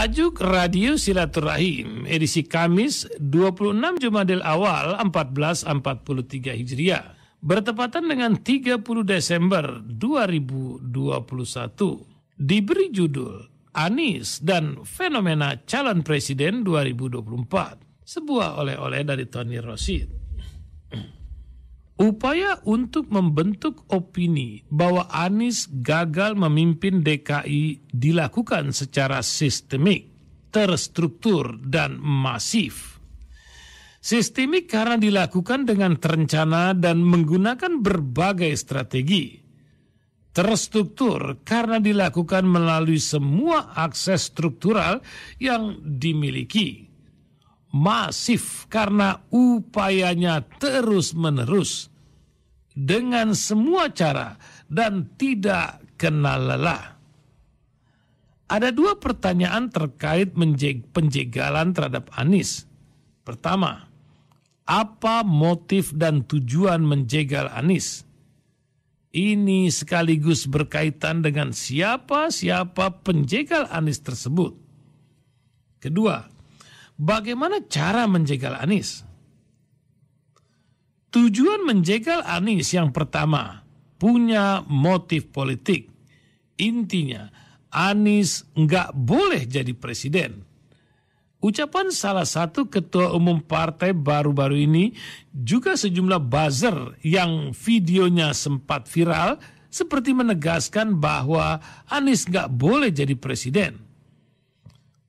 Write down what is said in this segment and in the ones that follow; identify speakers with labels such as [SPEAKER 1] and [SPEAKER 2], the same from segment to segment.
[SPEAKER 1] Tajuk Radio Silaturahim edisi Kamis 26 Jumadil Awal 1443 Hijriah bertepatan dengan 30 Desember 2021 diberi judul Anies dan Fenomena Calon Presiden 2024, sebuah oleh-oleh dari Tony Rosid. Upaya untuk membentuk opini bahwa Anies gagal memimpin DKI dilakukan secara sistemik, terstruktur, dan masif. Sistemik karena dilakukan dengan terencana dan menggunakan berbagai strategi. Terstruktur karena dilakukan melalui semua akses struktural yang dimiliki. Masif karena upayanya terus-menerus dengan semua cara dan tidak kenal lelah. Ada dua pertanyaan terkait penjegalan terhadap Anies. Pertama, apa motif dan tujuan menjegal Anies? Ini sekaligus berkaitan dengan siapa penjegal Anies tersebut. Kedua, bagaimana cara menjegal Anies? Tujuan menjegal Anies yang pertama, punya motif politik. Intinya, Anies nggak boleh jadi presiden. Ucapan salah satu ketua umum partai baru-baru ini juga sejumlah buzzer yang videonya sempat viral seperti menegaskan bahwa Anies nggak boleh jadi presiden.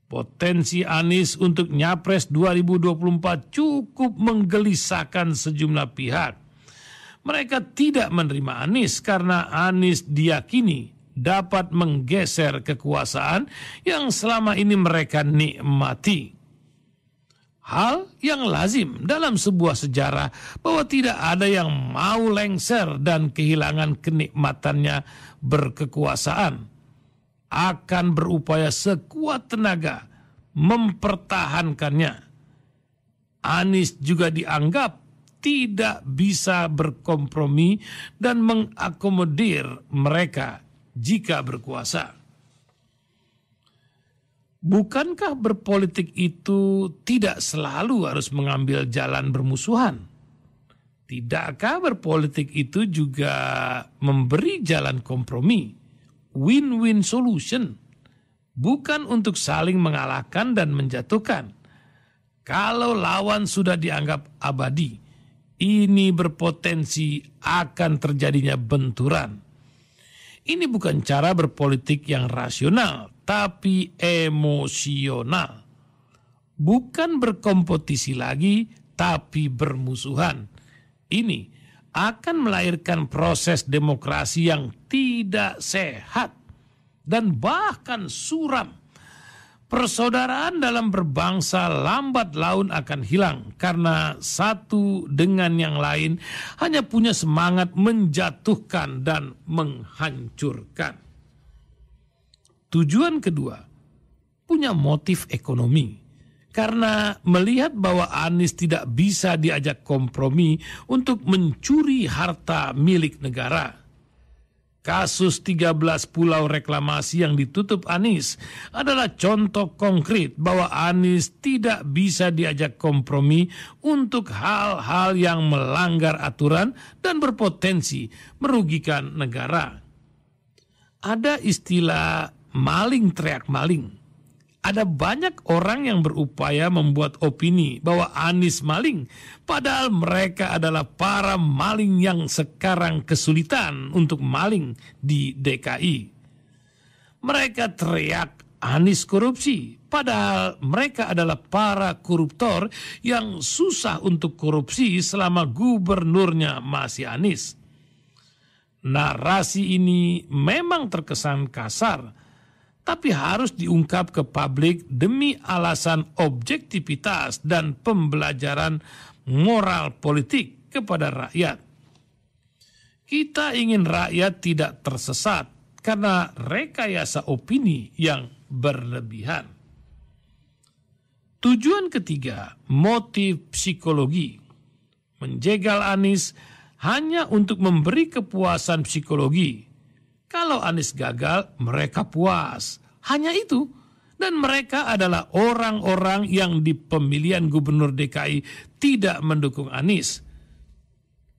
[SPEAKER 1] Potensi Anies untuk Nyapres 2024 cukup menggelisahkan sejumlah pihak. Mereka tidak menerima Anies karena Anies diyakini dapat menggeser kekuasaan yang selama ini mereka nikmati. Hal yang lazim dalam sebuah sejarah bahwa tidak ada yang mau lengser dan kehilangan kenikmatannya berkekuasaan. Akan berupaya sekuat tenaga mempertahankannya. Anies juga dianggap tidak bisa berkompromi dan mengakomodir mereka jika berkuasa. Bukankah berpolitik itu tidak selalu harus mengambil jalan bermusuhan? Tidakkah berpolitik itu juga memberi jalan kompromi? Win-win solution, bukan untuk saling mengalahkan dan menjatuhkan. Kalau lawan sudah dianggap abadi, ini berpotensi akan terjadinya benturan. Ini bukan cara berpolitik yang rasional, tapi emosional. Bukan berkompetisi lagi, tapi bermusuhan. Ini akan melahirkan proses demokrasi yang tidak sehat dan bahkan suram. Persaudaraan dalam berbangsa lambat laun akan hilang karena satu dengan yang lain hanya punya semangat menjatuhkan dan menghancurkan. Tujuan kedua, punya motif ekonomi. Karena melihat bahwa Anies tidak bisa diajak kompromi untuk mencuri harta milik negara. Kasus 13 pulau reklamasi yang ditutup Anies adalah contoh konkret bahwa Anies tidak bisa diajak kompromi untuk hal-hal yang melanggar aturan dan berpotensi merugikan negara. Ada istilah maling teriak maling. Ada banyak orang yang berupaya membuat opini bahwa Anies maling, padahal mereka adalah para maling yang sekarang kesulitan untuk maling di DKI. Mereka teriak Anies korupsi, padahal mereka adalah para koruptor yang susah untuk korupsi selama gubernurnya masih Anies. Narasi ini memang terkesan kasar, tapi harus diungkap ke publik demi alasan objektivitas dan pembelajaran moral politik kepada rakyat. Kita ingin rakyat tidak tersesat karena rekayasa opini yang berlebihan. Tujuan ketiga, motif psikologi. Menjegal Anies hanya untuk memberi kepuasan psikologi. Kalau Anies gagal, mereka puas. Hanya itu. Dan mereka adalah orang-orang yang di pemilihan gubernur DKI tidak mendukung Anies.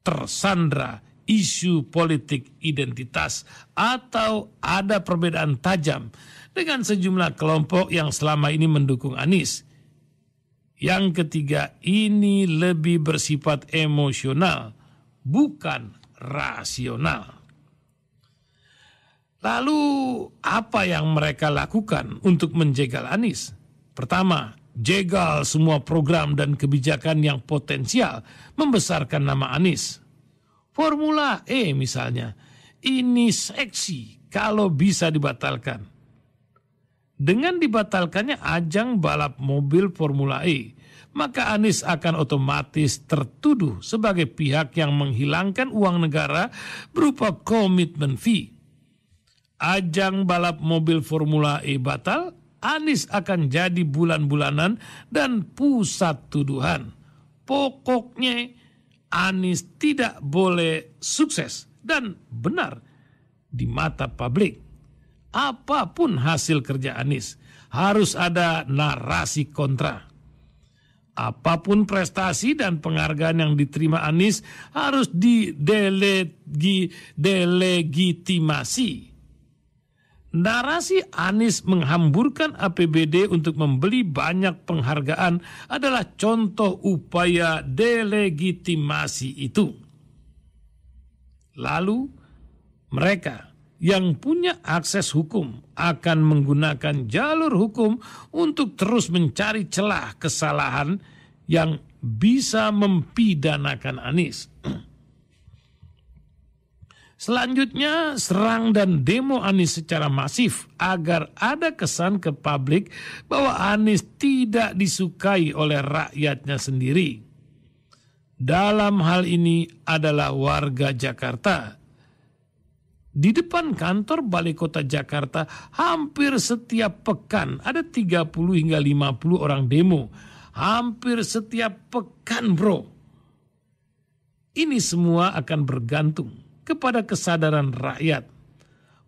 [SPEAKER 1] Tersandra isu politik identitas atau ada perbedaan tajam dengan sejumlah kelompok yang selama ini mendukung Anies. Yang ketiga, ini lebih bersifat emosional, bukan rasional. Lalu apa yang mereka lakukan untuk menjegal Anies? Pertama, jegal semua program dan kebijakan yang potensial membesarkan nama Anies. Formula E misalnya, ini seksi kalau bisa dibatalkan. Dengan dibatalkannya ajang balap mobil Formula E, maka Anies akan otomatis tertuduh sebagai pihak yang menghilangkan uang negara berupa komitmen fee. Ajang balap mobil Formula E batal, Anies akan jadi bulan-bulanan dan pusat tuduhan. Pokoknya Anies tidak boleh sukses dan benar di mata publik. Apapun hasil kerja Anies, harus ada narasi kontra. Apapun prestasi dan penghargaan yang diterima Anies harus delegitimasi. Narasi Anies menghamburkan APBD untuk membeli banyak penghargaan adalah contoh upaya delegitimasi itu. Lalu mereka yang punya akses hukum akan menggunakan jalur hukum untuk terus mencari celah kesalahan yang bisa mempidanakan Anies. Selanjutnya, serang dan demo Anies secara masif agar ada kesan ke publik bahwa Anies tidak disukai oleh rakyatnya sendiri. Dalam hal ini adalah warga Jakarta. Di depan kantor Balai Kota Jakarta hampir setiap pekan ada 30 hingga 50 orang demo. Hampir setiap pekan, bro. Ini semua akan bergantung kepada kesadaran rakyat.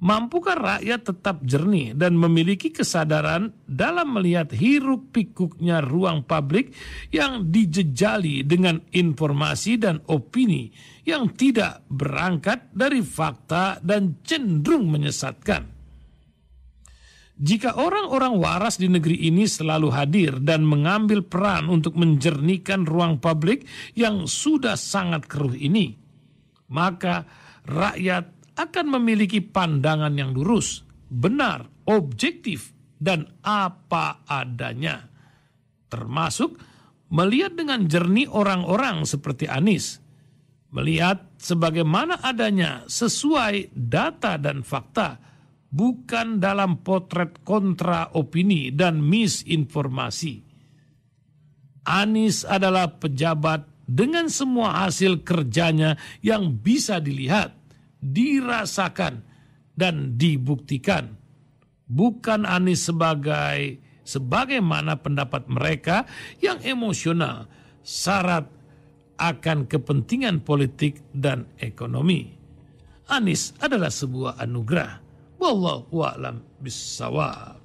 [SPEAKER 1] Mampukah rakyat tetap jernih dan memiliki kesadaran dalam melihat hiruk pikuknya ruang publik yang dijejali dengan informasi dan opini yang tidak berangkat dari fakta dan cenderung menyesatkan? Jika orang-orang waras di negeri ini selalu hadir dan mengambil peran untuk menjernihkan ruang publik yang sudah sangat keruh ini, maka rakyat akan memiliki pandangan yang lurus, benar, objektif, dan apa adanya. Termasuk melihat dengan jernih orang-orang seperti Anies. Melihat sebagaimana adanya sesuai data dan fakta, bukan dalam potret kontra opini dan misinformasi. Anies adalah pejabat dengan semua hasil kerjanya yang bisa dilihat, dirasakan, dan dibuktikan. Bukan Anies sebagaimana pendapat mereka yang emosional, syarat akan kepentingan politik dan ekonomi. Anies adalah sebuah anugerah. Wallahu a'lam bissawab.